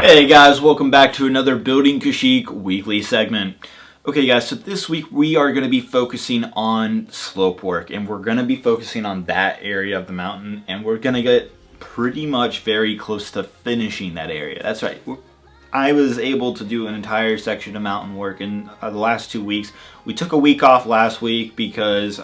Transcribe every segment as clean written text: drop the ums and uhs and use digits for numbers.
Hey guys, welcome back to another Building Kashyyyk weekly segment. Okay guys, so this week we are going to be focusing on slope work, and we're going to be focusing on that area of the mountain, and we're going to get pretty much very close to finishing that area. That's right. I was able to do an entire section of mountain work in the last 2 weeks. We took a week off last week because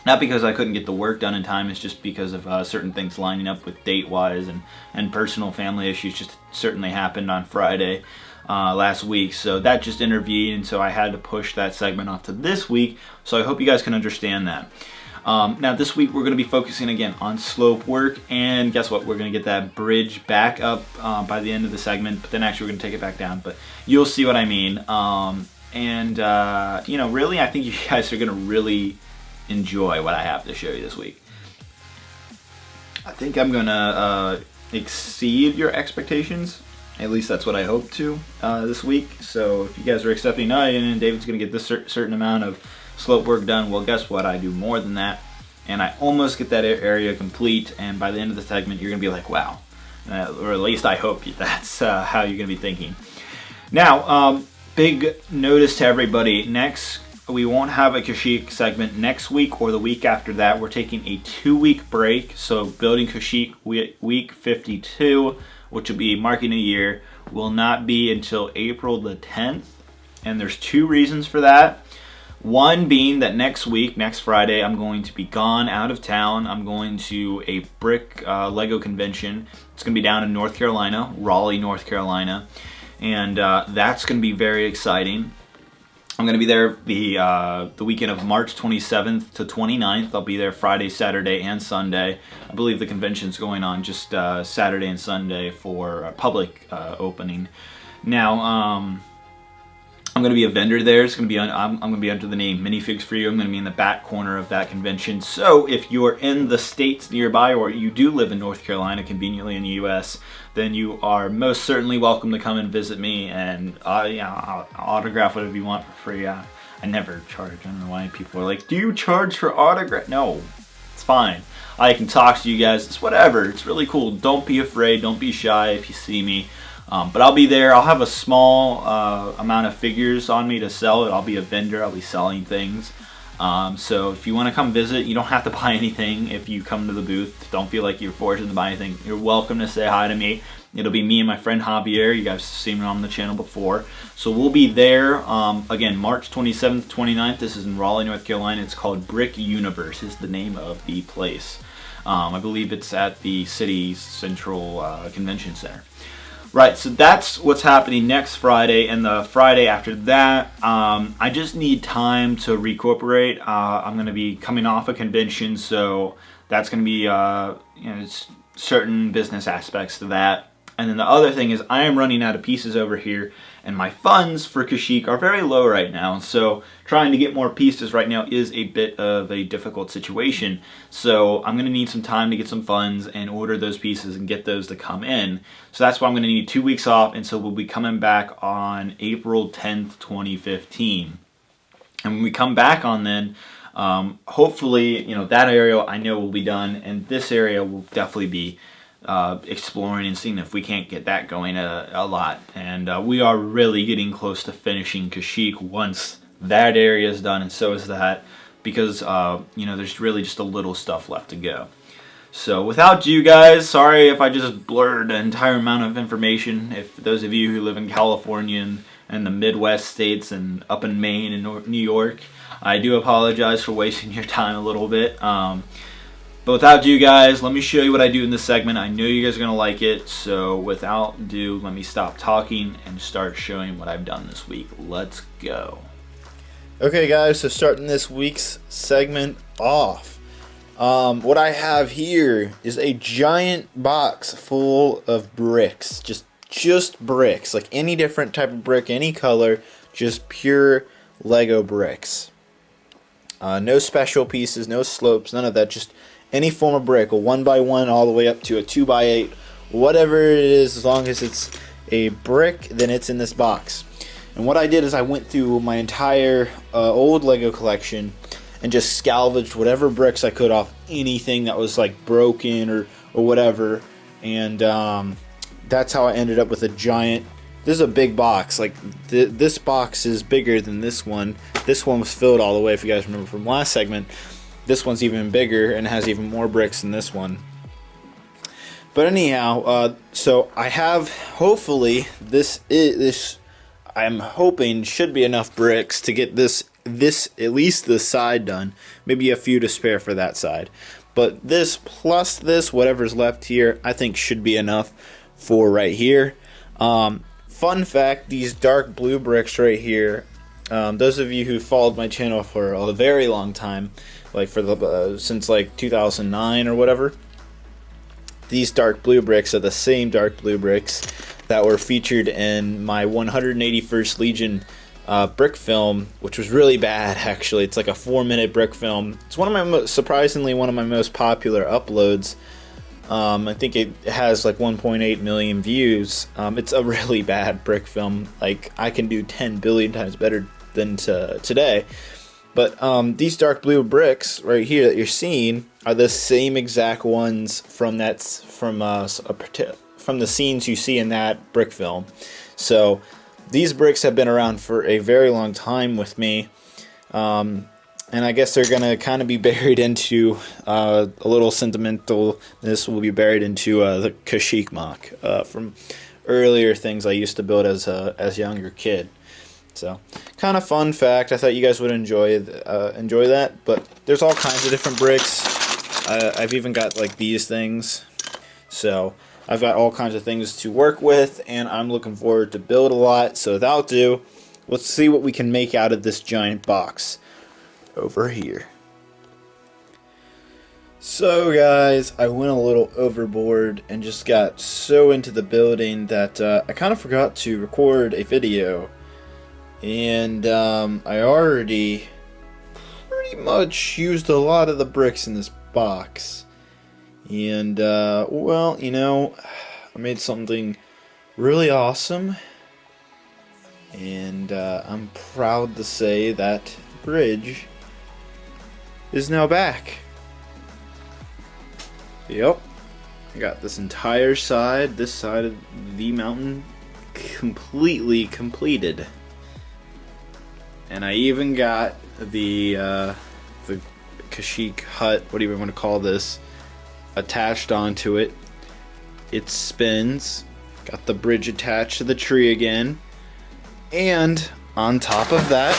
not because I couldn't get the work done in time, it's just because of certain things lining up with date-wise and personal family issues just certainly happened on Friday last week. So that just intervened, and so I had to push that segment off to this week. So I hope you guys can understand that. Now this week we're going to be focusing again on slope work, and guess what? We're going to get that bridge back up by the end of the segment, but then actually we're going to take it back down. But you'll see what I mean. You know, really, I think you guys are going to really enjoy what I have to show you this week. I think I'm gonna exceed your expectations. At least that's what I hope to this week. So if you guys are accepting, and David's gonna get this certain amount of slope work done, well, guess what? I do more than that, and I almost get that area complete. And by the end of the segment, you're gonna be like, wow, or at least I hope that's how you're gonna be thinking. Now, big notice to everybody. We won't have a Kashyyyk segment next week or the week after that. We're taking a 2-week break. So Building Kashyyyk week 52, which will be marking a year, will not be until April the 10th. And there's 2 reasons for that. One being that next week, next Friday, I'm going to be gone out of town. I'm going to a brick Lego convention. It's going to be down in North Carolina, Raleigh, North Carolina. And that's going to be very exciting. I'm going to be there the weekend of March 27th to 29th. I'll be there Friday, Saturday, and Sunday. I believe the convention's going on just Saturday and Sunday for a public opening. Now, I'm going to be a vendor there. It's going to be I'm going to be under the name Minifigs for You. I'm going to be in the back corner of that convention. So if you're in the states nearby, or you do live in North Carolina, conveniently in the U.S., then you are most certainly welcome to come and visit me, and I'll autograph whatever you want for free. I never charge. I don't know why people are like, do you charge for autograph? No, it's fine. I can talk to you guys. It's whatever. It's really cool. Don't be afraid. Don't be shy if you see me. But I'll be there. I'll have a small amount of figures on me to sell. I'll be a vendor. I'll be selling things. So if you want to come visit, you don't have to buy anything if you come to the booth. Don't feel like you're forced to buy anything. You're welcome to say hi to me. It'll be me and my friend Javier. You guys have seen me on the channel before. So we'll be there, again, March 27th, 29th. This is in Raleigh, North Carolina. It's called Brick Universe is the name of the place. I believe it's at the city's central convention center. Right, so that's what's happening next Friday, and the Friday after that, I just need time to recuperate. I'm going to be coming off a convention, so that's going to be certain business aspects to that. And then the other thing is I am running out of pieces over here, and my funds for Kashyyyk are very low right now. So trying to get more pieces right now is a bit of a difficult situation. So I'm going to need some time to get some funds and order those pieces and get those to come in. So that's why I'm going to need 2 weeks off, and so we'll be coming back on April 10th, 2015. And when we come back on then, hopefully, that area I know will be done, and this area will definitely be exploring and seeing if we can't get that going a lot. And we are really getting close to finishing Kashyyyk once that area is done, and so is that, because there's really just a little stuff left to go. So without you guys, sorry if I just blurred an entire amount of information. If those of you who live in California and the Midwest states and up in Maine and New York, I do apologize for wasting your time a little bit. But without you guys, let me show you what I do in this segment. I know you guys are going to like it, so without ado, let me stop talking and start showing what I've done this week. Let's go. Okay guys, so starting this week's segment off, what I have here is a giant box full of bricks, just bricks, like any different type of brick, any color, just pure Lego bricks. No special pieces, no slopes, none of that, just any form of brick, a 1x1 all the way up to a 2x8, whatever it is, as long as it's a brick, then it's in this box. And what I did is I went through my entire old Lego collection and just salvaged whatever bricks I could off anything that was like broken or whatever, and that's how I ended up with a giant. This is a big box. Like this box is bigger than this one. This one was filled all the way, if you guys remember from last segment. This one's even bigger and has even more bricks than this one. But anyhow, so I have, hopefully this I'm hoping should be enough bricks to get this at least this side done. Maybe a few to spare for that side. But this plus this, whatever's left here, I think should be enough for right here. Fun fact, these dark blue bricks right here, those of you who followed my channel for a very long time, like for the since like 2009 or whatever, these dark blue bricks are the same dark blue bricks that were featured in my 181st Legion brick film, which was really bad actually. It's like a 4-minute brick film. It's one of my surprisingly one of my most popular uploads. I think it has like 1.8 million views. It's a really bad brick film. Like, I can do 10 billion times better than today. But these dark blue bricks right here that you're seeing are the same exact ones from the scenes you see in that brick film. So these bricks have been around for a very long time with me. And I guess they're going to kind of be buried into a little sentimentalness will be buried into the Kashyyyk mock from earlier things I used to build as a younger kid. So, kind of fun fact. I thought you guys would enjoy that. But there's all kinds of different bricks. I've even got like these things. So, I've got all kinds of things to work with, and I'm looking forward to build a lot. So, without ado, let's see what we can make out of this giant box over here. So guys, I went a little overboard and just got so into the building that I kind of forgot to record a video, and I already pretty much used a lot of the bricks in this box, and well, you know, I made something really awesome, and I'm proud to say that bridge is now back. Yep, I got this entire side, this side of the mountain, completely completed, and I even got the Kashyyyk hut, what do you want to call this, attached onto it. It spins. Got the bridge attached to the tree again, and on top of that,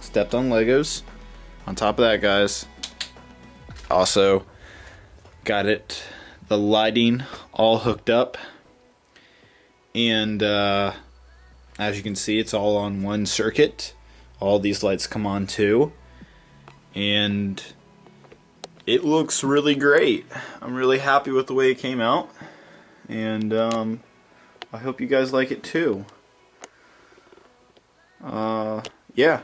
stepped on Legos. On top of that, guys, also got the lighting all hooked up, and as you can see, it's all on one circuit. All these lights come on too, and it looks really great. I'm really happy with the way it came out, and I hope you guys like it too. Yeah.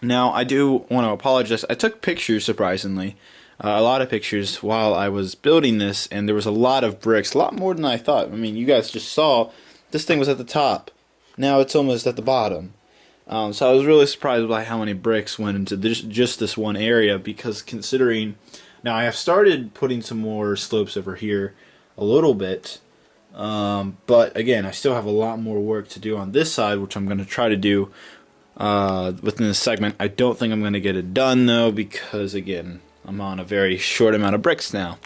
Now, I do want to apologize. I took pictures, surprisingly, a lot of pictures while I was building this, and there was a lot of bricks, a lot more than I thought. I mean, you guys just saw this thing was at the top. Now it's almost at the bottom. So I was really surprised by how many bricks went into just this one area, because considering, now I have started putting some more slopes over here a little bit, but again, I still have a lot more work to do on this side, which I'm going to try to do within this segment. I don't think I'm going to get it done though, because again, I'm on a very short amount of bricks now.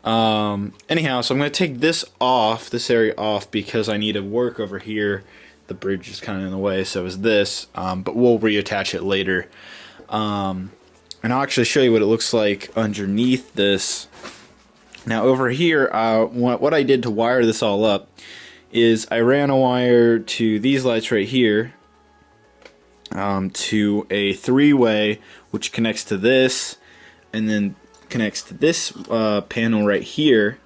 Anyhow, so I'm going to take this area off, because I need to work over here. The bridge is kind of in the way, so is this, but we'll reattach it later. And I'll actually show you what it looks like underneath this. Now over here, what I did to wire this all up is I ran a wire to these lights right here, to a 3-way, which connects to this, and then connects to this panel right here.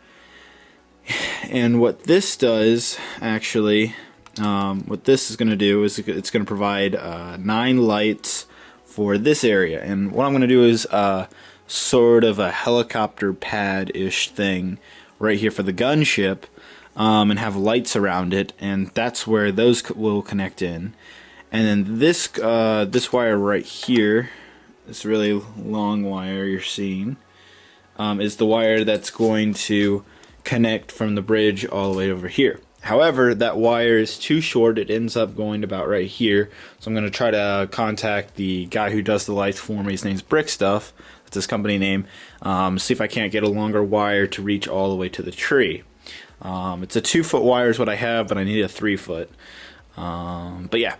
And what this does, actually, what this is going to do is it's going to provide 9 lights for this area. And what I'm going to do is sort of a helicopter pad-ish thing right here for the gunship, and have lights around it, and that's where those will connect in. And then this wire right here, this really long wire you're seeing, is the wire that's going to connect from the bridge all the way over here. However, that wire is too short. It ends up going about right here. So I'm going to try to contact the guy who does the lights for me. His name's Brix Stuff. That's his company name. See if I can't get a longer wire to reach all the way to the tree. It's a 2-foot wire is what I have, but I need a 3-foot. But yeah.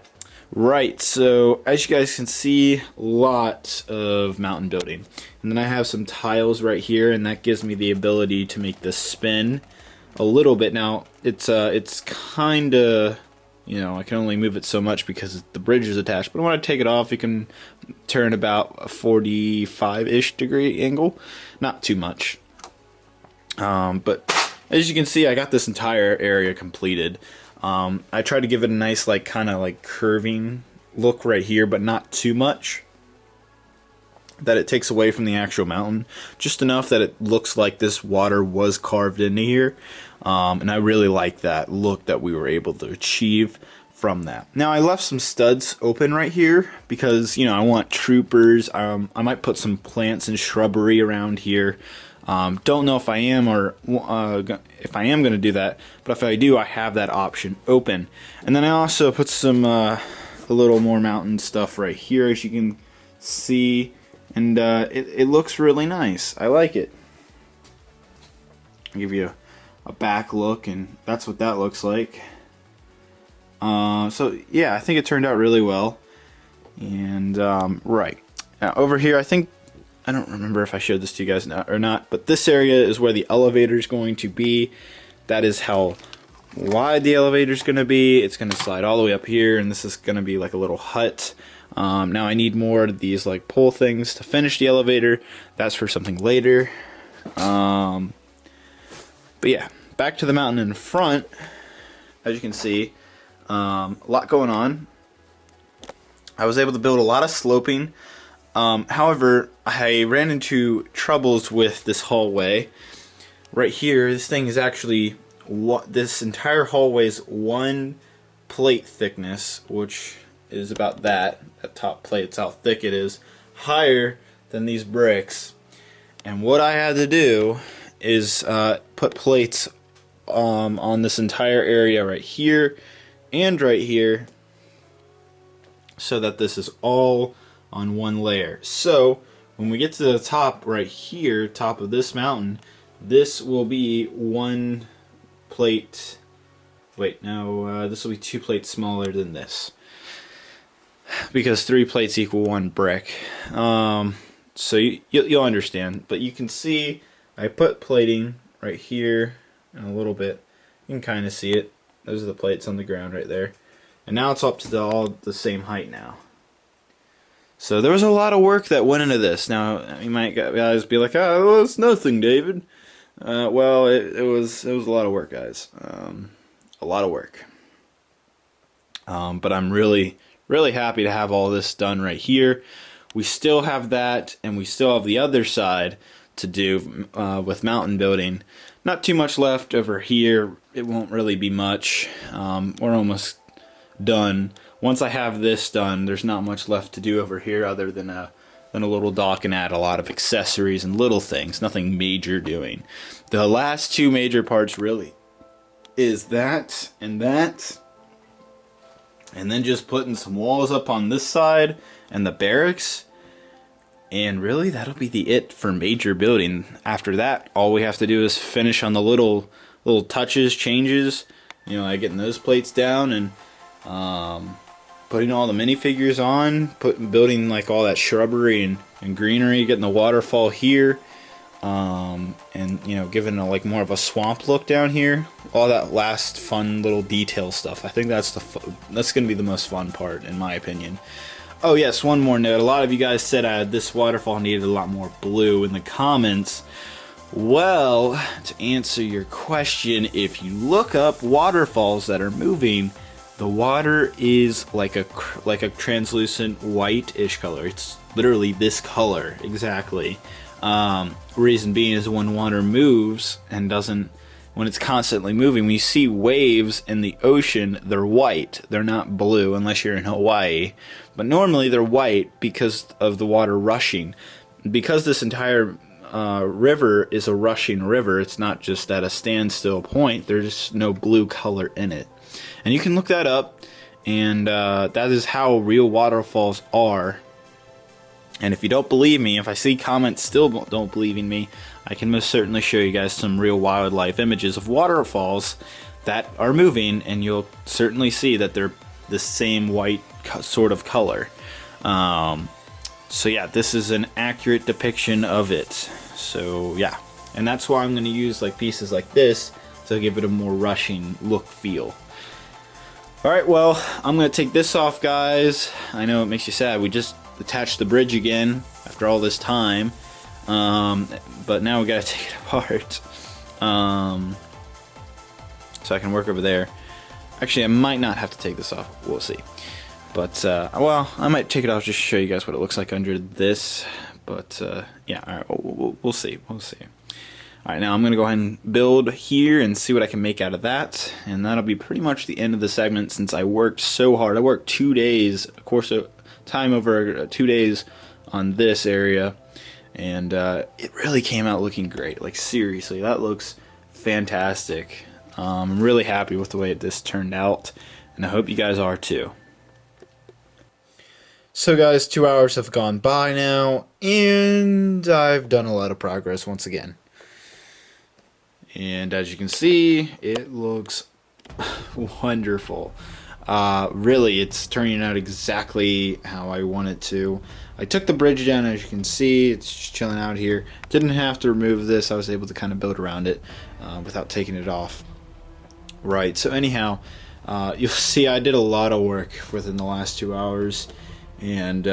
Right, so as you guys can see, lots of mountain building. And then I have some tiles right here, and that gives me the ability to make this spin a little bit. Now, it's kind of, you know, I can only move it so much because the bridge is attached. But when I take it off, you can turn about a 45-ish degree angle. Not too much. But as you can see, I got this entire area completed. I tried to give it a nice, like, kind of like curving look right here, but not too much that it takes away from the actual mountain. Just enough that it looks like this water was carved into here. And I really like that look that we were able to achieve from that. Now, I left some studs open right here because, you know, I want troopers. I might put some plants and shrubbery around here. Don't know if I am if I am going to do that, but if I do, I have that option open. And then I also put some a little more mountain stuff right here, as you can see, and it looks really nice. I like it. I'll give you a back look, and that's what that looks like. So yeah, I think it turned out really well. And right now over here, I don't remember if I showed this to you guys or not, but this area is where the elevator is going to be. That is how wide the elevator is going to be. It's going to slide all the way up here, and this is going to be like a little hut. Now I need more of these like pole things to finish the elevator. That's for something later. But yeah, back to the mountain in front. As you can see, a lot going on. I was able to build a lot of sloping. However, I ran into troubles with this hallway. Right here, this thing is actually, this entire hallway is 1 plate thickness, which is about that top plate. It's how thick it is, higher than these bricks. And what I had to do is put plates on this entire area right here and right here, so that this is all on 1 layer. So when we get to the top right here, top of this mountain, this will be 1 plate. Wait, no, this will be 2 plates smaller than this, because 3 plates equal 1 brick. So you'll understand. But you can see I put plating right here and a little bit. You can kind of see it. Those are the plates on the ground right there. And now it's up to all the same height now. So there was a lot of work that went into this. Now, you might guys be like, oh, well, it's nothing, David. Well, it was a lot of work, guys. A lot of work. But I'm really, really happy to have all this done right here. We still have that, and we still have the other side to do with mountain building. Not too much left over here. It won't really be much. We're almost done. Once I have this done, there's not much left to do over here other than a little dock and add a lot of accessories and little things. Nothing major doing. The last 2 major parts really is that, and then just putting some walls up on this side and the barracks. And really, that'll be it for major building. After that, all we have to do is finish on the little touches, changes. You know, like getting those plates down and putting all the minifigures on, building like all that shrubbery and greenery, getting the waterfall here, and you know, giving a, like more of a swamp look down here. All that last fun little detail stuff. I think that's going to be the most fun part, in my opinion. Oh yes, one more note. A lot of you guys said this waterfall needed a lot more blue in the comments. Well, to answer your question, if you look up waterfalls that are moving, the water is like a translucent white-ish color. It's literally this color exactly. Reason being is when water moves and when it's constantly moving, when you see waves in the ocean, they're white. They're not blue unless you're in Hawaii. But normally they're white because of the water rushing. Because this entire river is a rushing river. It's not just at a standstill point. There's no blue color in it. And you can look that up, and that is how real waterfalls are. And if you don't believe me, if I see comments still don't believe in me, I can most certainly show you guys some real wildlife images of waterfalls that are moving, and you'll certainly see that they're the same white sort of color. So yeah, this is an accurate depiction of it. So yeah, and that's why I'm going to use like pieces like this to give it a more rushing look feel. Alright, well, I'm going to take this off, guys. I know it makes you sad. We just attached the bridge again after all this time. But now we got to take it apart. So I can work over there. Actually, I might not have to take this off. We'll see. But, well, I might take it off just to show you guys what it looks like under this. But, yeah, alright, we'll see. We'll see. Alright, now I'm going to go ahead and build here and see what I can make out of that. And that'll be pretty much the end of the segment since I worked so hard. I worked 2 days, of course, time over 2 days on this area. And it really came out looking great. Like, seriously, that looks fantastic. I'm really happy with the way this turned out. And I hope you guys are too. So guys, 2 hours have gone by now. And I've done a lot of progress once again. And as you can see, it looks wonderful. Really, it's turning out exactly how I want it to. I took the bridge down, as you can see. It's just chilling out here. Didn't have to remove this. I was able to kind of build around it without taking it off. Right, so anyhow, you'll see I did a lot of work within the last 2 hours. And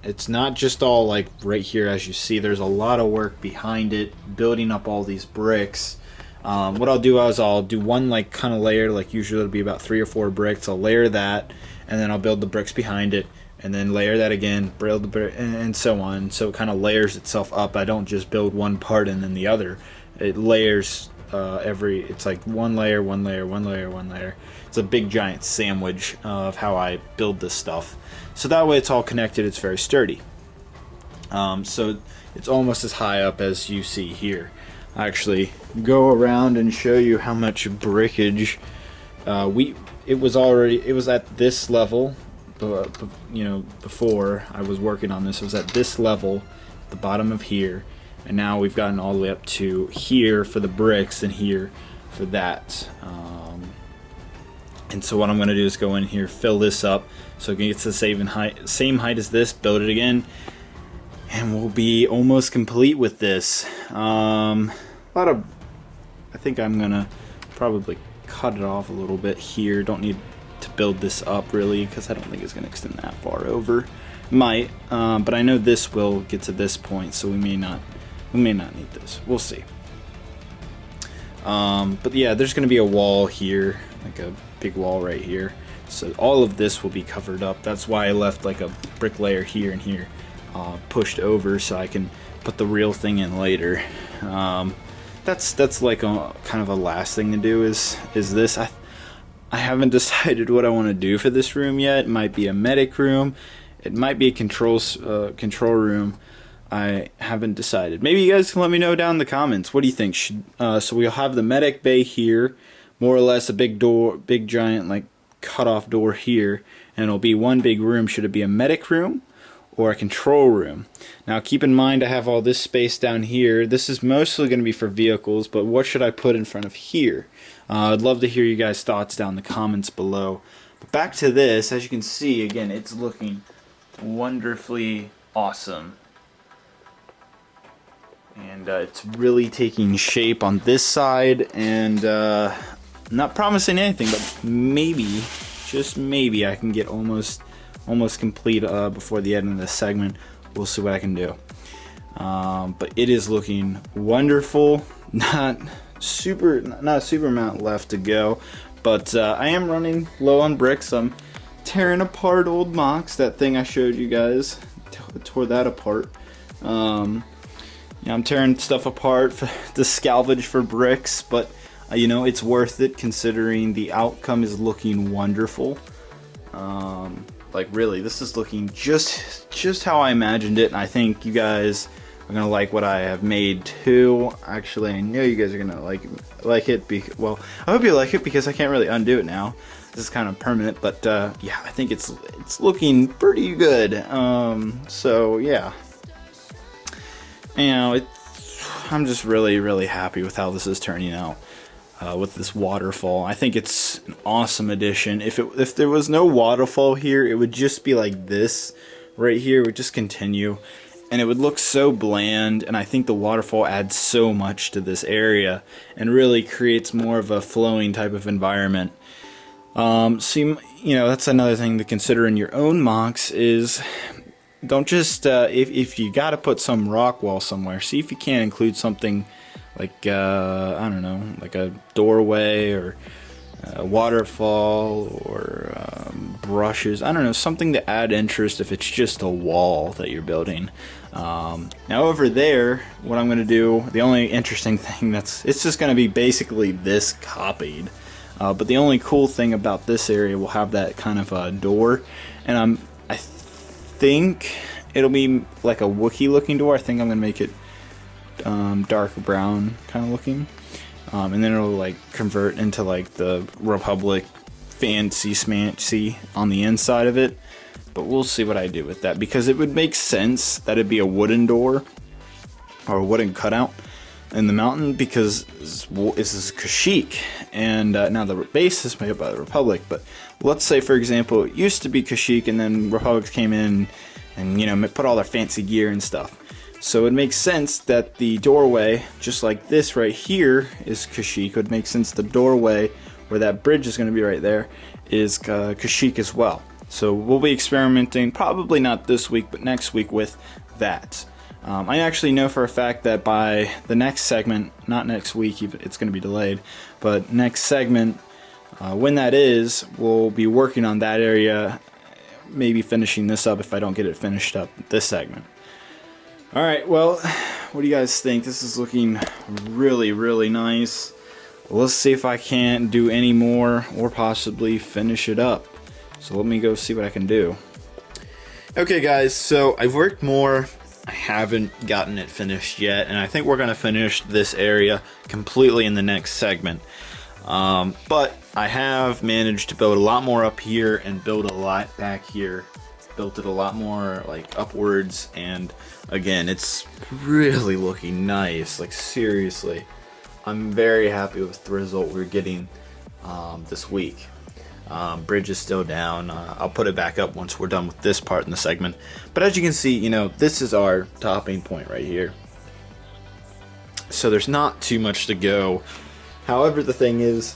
it's not just all like right here, as you see. There's a lot of work behind it, building up all these bricks. What I'll do is I'll do one like kind of layer, like usually it'll be about 3 or 4 bricks. I'll layer that, and then I'll build the bricks behind it, and then layer that again, build the brick, and so on. So it kind of layers itself up. I don't just build one part and then the other. It layers it's like one layer, one layer, one layer, one layer. It's a big giant sandwich of how I build this stuff. So that way it's all connected. It's very sturdy. So it's almost as high up as you see here. I actually go around and show you how much brickage it was at this level, you know, before I was working on this. It was at this level, the bottom of here, and now we've gotten all the way up to here for the bricks and here for that. And so what I'm going to do is go in here, fill this up so it gets the same height as this, build it again, and we'll be almost complete with this. I think I'm gonna probably cut it off a little bit here. Don't need to build this up really, because I don't think it's gonna extend that far over. Might, but I know this will get to this point, so we may not need this. We'll see. But yeah, there's gonna be a wall here, like a big wall right here. So all of this will be covered up. That's why I left like a brick layer here and here pushed over, so I can put the real thing in later. That's like a kind of a last thing to do is this. I haven't decided what I want to do for this room yet. It might be a medic room. It might be a control room. I haven't decided. Maybe you guys can let me know down in the comments. What do you think? So we'll have the medic bay here, more or less a big door, big giant like cutoff door here, and it'll be one big room. Should it be a medic room or a control room? Now keep in mind I have all this space down here. This is mostly going to be for vehicles, but what should I put in front of here? I'd love to hear you guys' thoughts down in the comments below. But back to this, as you can see, again, it's looking wonderfully awesome. And it's really taking shape on this side, and not promising anything, but maybe, just maybe, I can get almost complete before the end of this segment. We'll see what I can do. But it is looking wonderful. Not a super amount left to go, but I am running low on bricks. I'm tearing apart old mocks. That thing I showed you guys, tore that apart. Yeah, I'm tearing stuff apart to salvage for bricks, but you know, it's worth it considering the outcome is looking wonderful. Like really, this is looking just how I imagined it, and I think you guys are gonna like what I have made too. Actually, I know you guys are gonna like it. Well, I hope you like it because I can't really undo it now. This is kind of permanent, but yeah, I think it's looking pretty good. So yeah, you know, I'm just really happy with how this is turning out. With this waterfall, I think it's an awesome addition. If there was no waterfall here, it would just be like this right here. It would just continue, and it would look so bland. And I think the waterfall adds so much to this area and really creates more of a flowing type of environment. So you know, that's another thing to consider in your own mocks is don't just if you got to put some rock wall somewhere, see if you can include something like I don't know, like a doorway or a waterfall or brushes. I don't know, something to add interest if it's just a wall that you're building. Now over there, what I'm going to do, the only interesting thing it's just going to be basically this copied. But the only cool thing about this area will have that kind of a door, and I think it'll be like a Wookiee looking door. I think I'm going to make it dark brown kind of looking, and then it'll like convert into like the Republic fancy smancy on the inside of it. But we'll see what I do with that, because it would make sense that it'd be a wooden door or a wooden cutout in the mountain, because this is Kashyyyk, and now the base is made up by the Republic. But let's say, for example, it used to be Kashyyyk, and then Republics came in and, you know, put all their fancy gear and stuff. So it makes sense that the doorway, just like this right here, is Kashyyyk. It would make sense the doorway, where that bridge is going to be right there, is Kashyyyk as well. So we'll be experimenting, probably not this week, but next week with that. I actually know for a fact that by the next segment, not next week, it's going to be delayed, but next segment, when that is, we'll be working on that area, maybe finishing this up if I don't get it finished up this segment. Alright, well, what do you guys think? This is looking really nice. Let's see if I can't do any more or possibly finish it up. So let me go see what I can do. Okay guys, so I've worked more. I haven't gotten it finished yet, and I think we're going to finish this area completely in the next segment. But I have managed to build a lot more up here and build a lot back here. Built it a lot more like upwards, and again, it's really looking nice. Like seriously, I'm very happy with the result we're getting this week. Bridge is still down. I'll put it back up once we're done with this part in the segment. But as you can see, you know, this is our topping point right here. So there's not too much to go. However, the thing is,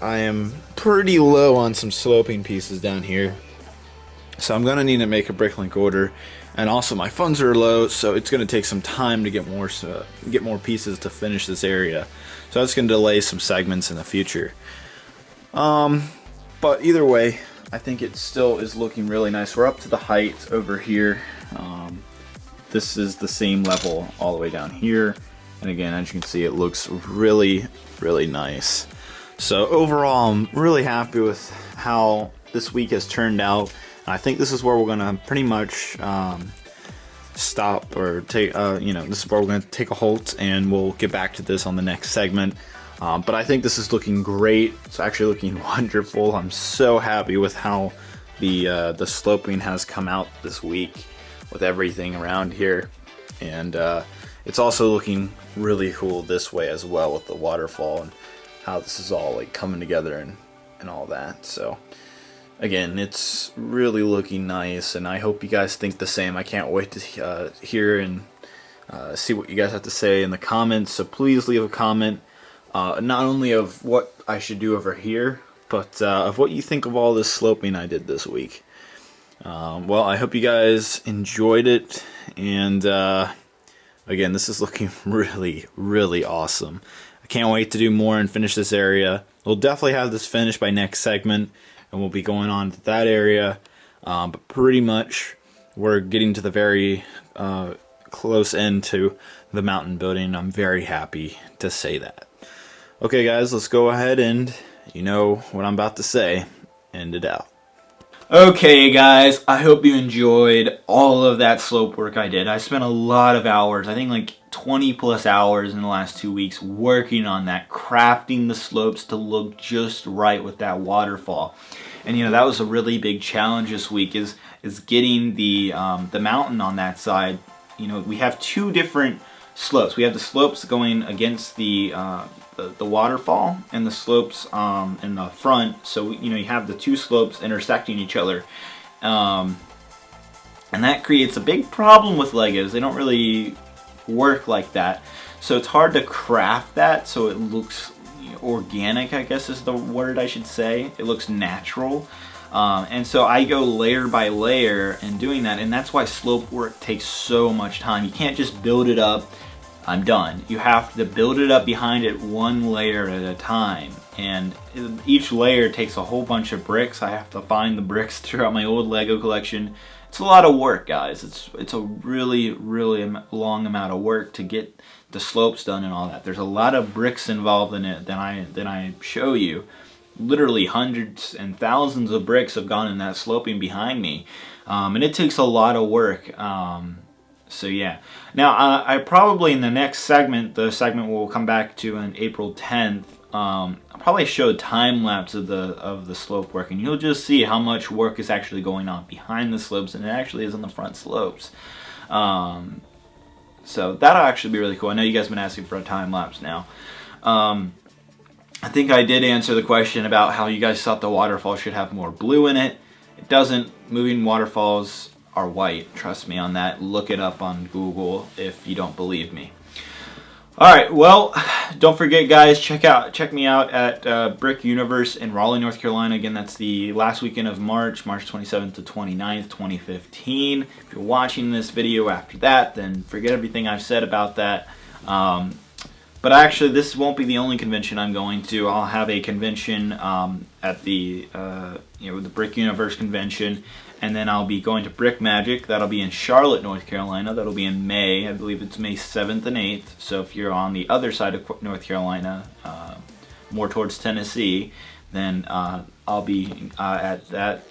I am pretty low on some sloping pieces down here. So I'm going to need to make a bricklink order. And also my funds are low, so it's going to take some time to get more pieces to finish this area. So that's going to delay some segments in the future. But either way, I think it still is looking really nice. We're up to the height over here. This is the same level all the way down here. And again, as you can see, it looks really nice. So overall, I'm really happy with how this week has turned out. I think this is where we're gonna pretty much stop, or take. This is where we're gonna take a halt, and we'll get back to this on the next segment. But I think this is looking great. It's actually looking wonderful. I'm so happy with how the sloping has come out this week with everything around here, and it's also looking really cool this way as well with the waterfall and how this is all like coming together and all that. So again, it's really looking nice, and I hope you guys think the same. I can't wait to hear and see what you guys have to say in the comments. So please leave a comment, not only of what I should do over here, but of what you think of all this sloping I did this week. Well, I hope you guys enjoyed it, and again, this is looking really awesome. I can't wait to do more and finish this area. We'll definitely have this finished by next segment, and we'll be going on to that area. But pretty much, we're getting to the very close end to the mountain building. I'm very happy to say that. Okay guys, let's go ahead and, you know what I'm about to say, end it out. Okay guys, I hope you enjoyed all of that slope work I did. I spent a lot of hours, I think like 20 plus hours in the last 2 weeks working on that, crafting the slopes to look just right with that waterfall. And you know, that was a really big challenge this week is getting the mountain on that side. You know, we have two different slopes. We have the slopes going against the waterfall and the slopes in the front. So you know, you have the two slopes intersecting each other, and that creates a big problem with Legos. They don't really work like that, so it's hard to craft that so it looks organic, I guess is the word I should say. It looks natural. And so I go layer by layer in doing that, and that's why slope work takes so much time. You can't just build it up, I'm done. You have to build it up behind it one layer at a time, and each layer takes a whole bunch of bricks. I have to find the bricks throughout my old Lego collection. It's a lot of work, guys. It's a really long amount of work to get the slopes done and all that. There's a lot of bricks involved in it than I show you. Literally hundreds and thousands of bricks have gone in that sloping behind me, and it takes a lot of work. So yeah. Now I probably in the next segment, the segment we'll come back to on April 10th, I'll probably show a time lapse of the slope work, and you'll just see how much work is actually going on behind the slopes, and it actually is on the front slopes. So that'll actually be really cool. I know you guys have been asking for a time lapse now. I think I did answer the question about how you guys thought the waterfall should have more blue in it. It doesn't. Moving waterfalls are white. Trust me on that. Look it up on Google if you don't believe me. Alright, well, don't forget guys, check me out at Brick Universe in Raleigh, North Carolina. Again, that's the last weekend of March 27th to 29th, 2015. If you're watching this video after that, then forget everything I've said about that. But actually, this won't be the only convention I'm going to. I'll have a convention at the the Brick Universe convention, and then I'll be going to Brick Magic. That'll be in Charlotte, North Carolina. That'll be in May. I believe it's May 7th and 8th. So if you're on the other side of North Carolina, more towards Tennessee, then I'll be at that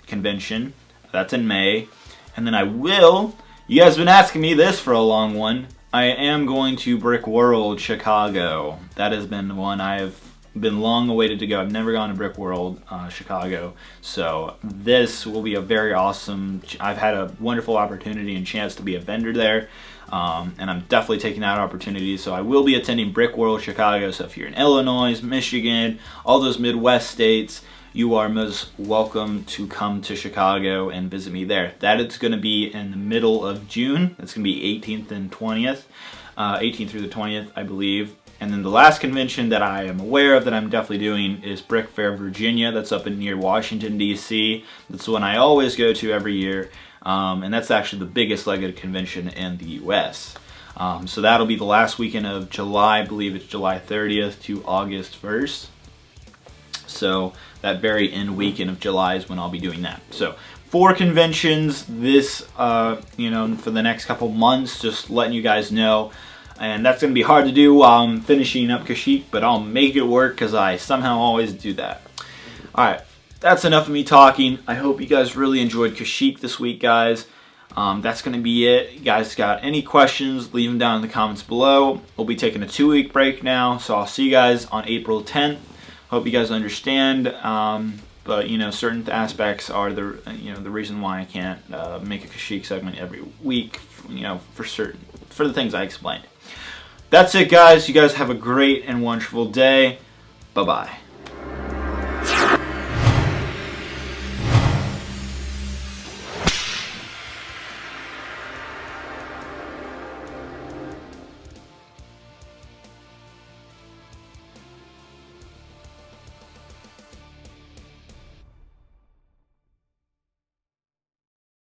convention. That's in May. And then I will, you guys have been asking me this for a long one, I am going to Brick World Chicago. That has been one I have been long awaited to go. I've never gone to Brick World Chicago, so this will be a very awesome. I've had a wonderful opportunity and chance to be a vendor there, and I'm definitely taking that opportunity. So I will be attending Brick World Chicago. So if you're in Illinois, Michigan, all those Midwest states, you are most welcome to come to Chicago and visit me there. That is going to be in the middle of June. That's going to be 18th and 20th, 18th through the 20th, I believe. And then the last convention that I am aware of that I'm definitely doing is Brick Fair, Virginia. That's up in near Washington, D.C. That's the one I always go to every year. And that's actually the biggest Lego convention in the U.S. So that'll be the last weekend of July. I believe it's July 30th to August 1st. So that very end weekend of July is when I'll be doing that. So 4 conventions this, for the next couple months, just letting you guys know. And that's going to be hard to do while I'm finishing up Kashyyyk, but I'll make it work because I somehow always do that. Alright, that's enough of me talking. I hope you guys really enjoyed Kashyyyk this week, guys. That's going to be it. You guys got any questions, leave them down in the comments below. We'll be taking a 2-week break now, so I'll see you guys on April 10th. Hope you guys understand, but certain aspects are the reason why I can't make a Kashyyyk segment every week, for the things I explained. That's it, guys. You guys have a great and wonderful day. Bye-bye.